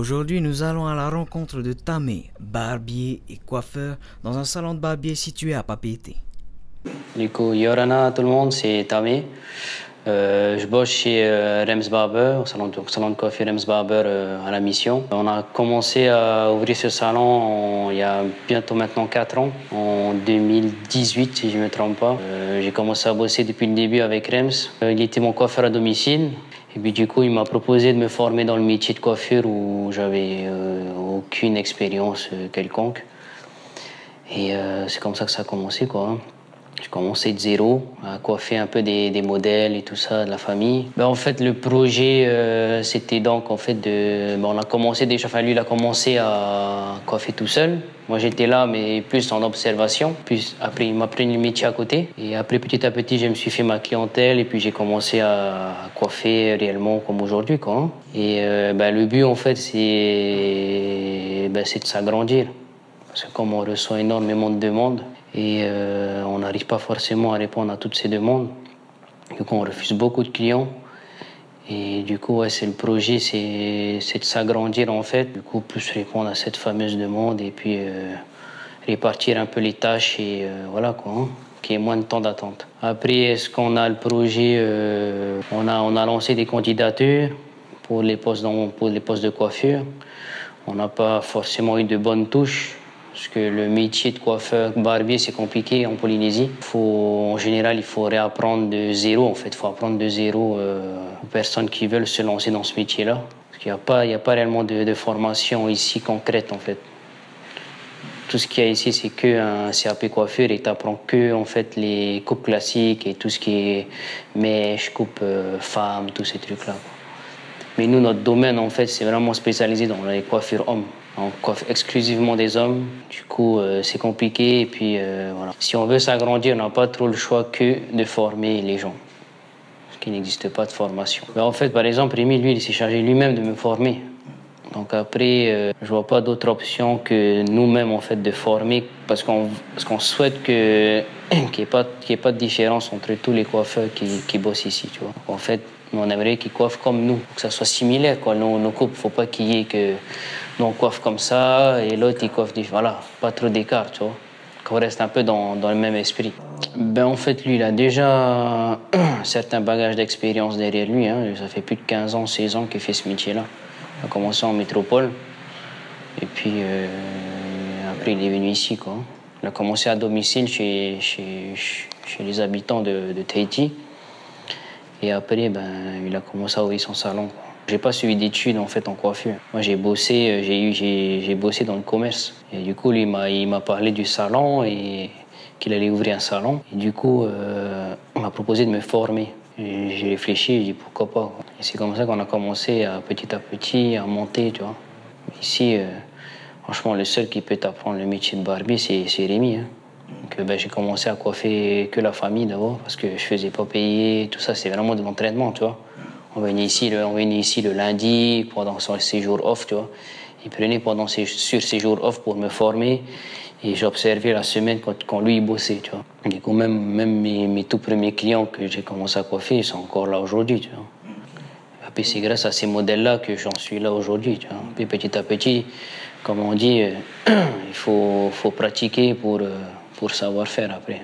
Aujourd'hui, nous allons à la rencontre de Tamé, barbier et coiffeur, dans un salon de barbier situé à Papeete. Du coup, Yorana, tout le monde, c'est Tamé. Je bosse chez Rems Barber, au salon de coiffure Rems Barber à la Mission. On a commencé à ouvrir ce salon il y a bientôt maintenant 4 ans, en 2018 si je ne me trompe pas. J'ai commencé à bosser depuis le début avec Rems. Il était mon coiffeur à domicile. Et puis du coup, il m'a proposé de me former dans le métier de coiffure où j'avais aucune expérience quelconque. Et c'est comme ça que ça a commencé, quoi. J'ai commencé de zéro, à coiffer un peu des modèles et tout ça de la famille. En fait, le projet, c'était donc en fait on a commencé déjà, enfin lui, il a commencé à coiffer tout seul. Moi, j'étais là, mais plus en observation. Puis après, il m'a pris le métier à côté. Et après, petit à petit, je me suis fait ma clientèle et puis j'ai commencé à coiffer réellement comme aujourd'hui, quoi. Et le but, en fait, c'est de s'agrandir. Parce que comme on reçoit énormément de demandes et on n'arrive pas forcément à répondre à toutes ces demandes, du coup on refuse beaucoup de clients. Et du coup, c'est le projet, c'est de s'agrandir en fait, du coup plus répondre à cette fameuse demande et puis répartir un peu les tâches et voilà quoi, hein, qu'il y ait moins de temps d'attente. Après, est-ce qu'on a le projet, on a lancé des candidatures pour les postes de coiffure. On n'a pas forcément eu de bonnes touches. Parce que le métier de coiffeur barbier, c'est compliqué en Polynésie. En général, il faut réapprendre de zéro. En fait, il faut apprendre de zéro aux personnes qui veulent se lancer dans ce métier-là. Parce qu'il n'y a pas réellement de formation ici concrète, en fait. Tout ce qu'il y a ici, c'est qu'un CAP coiffure et tu apprends que en fait, les coupes classiques et tout ce qui est mèche, coupe femme, tous ces trucs-là. Mais nous, notre domaine, en fait, c'est vraiment spécialisé dans les coiffures hommes. On coiffe exclusivement des hommes. Du coup, c'est compliqué. Et puis, voilà. Si on veut s'agrandir, on n'a pas trop le choix que de former les gens. Parce qu'il n'existe pas de formation. Mais en fait, par exemple, Rémi, lui, il s'est chargé lui-même de me former. Donc après, je vois pas d'autre option que nous-mêmes, en fait, de former. Parce qu'on souhaite qu'il n'y ait pas de différence entre tous les coiffeurs qui bossent ici, tu vois. En fait, on aimerait qu'ils coiffent comme nous, que ça soit similaire, quoi. Nos coupes, faut pas qu'il y ait que nous on coiffe comme ça et l'autre il coiffe différent. Voilà, pas trop d'écart, tu vois. Qu'on reste un peu dans le même esprit. En fait, lui, il a déjà un certain bagage d'expérience derrière lui. Hein. Ça fait plus de 15 ans, 16 ans qu'il fait ce métier-là. Il a commencé en métropole et puis après il est venu ici, quoi. Il a commencé à domicile chez les habitants de Tahiti. Et après, il a commencé à ouvrir son salon. J'ai pas suivi d'études en fait en coiffure. Moi, j'ai bossé dans le commerce. Et du coup, lui, il m'a parlé du salon et qu'il allait ouvrir un salon. Et du coup, il m'a proposé de me former. J'ai réfléchi, j'ai dit pourquoi pas. Et c'est comme ça qu'on a commencé petit à petit à monter, tu vois. Ici, franchement, le seul qui peut t'apprendre le métier de barbier, c'est Rémi. Hein. Donc, j'ai commencé à coiffer que la famille d'abord parce que je faisais pas payer, tout ça, c'est vraiment de l'entraînement, tu vois. On venait ici le lundi pendant ses jours off, tu vois. Il prenait sur ses jours off pour me former et j'observais la semaine quand lui il bossait, tu vois. Du coup, même mes tout premiers clients que j'ai commencé à coiffer, ils sont encore là aujourd'hui, tu vois. Et puis c'est grâce à ces modèles-là que j'en suis là aujourd'hui, tu vois. Puis petit à petit, comme on dit, il faut pratiquer pour savoir faire après.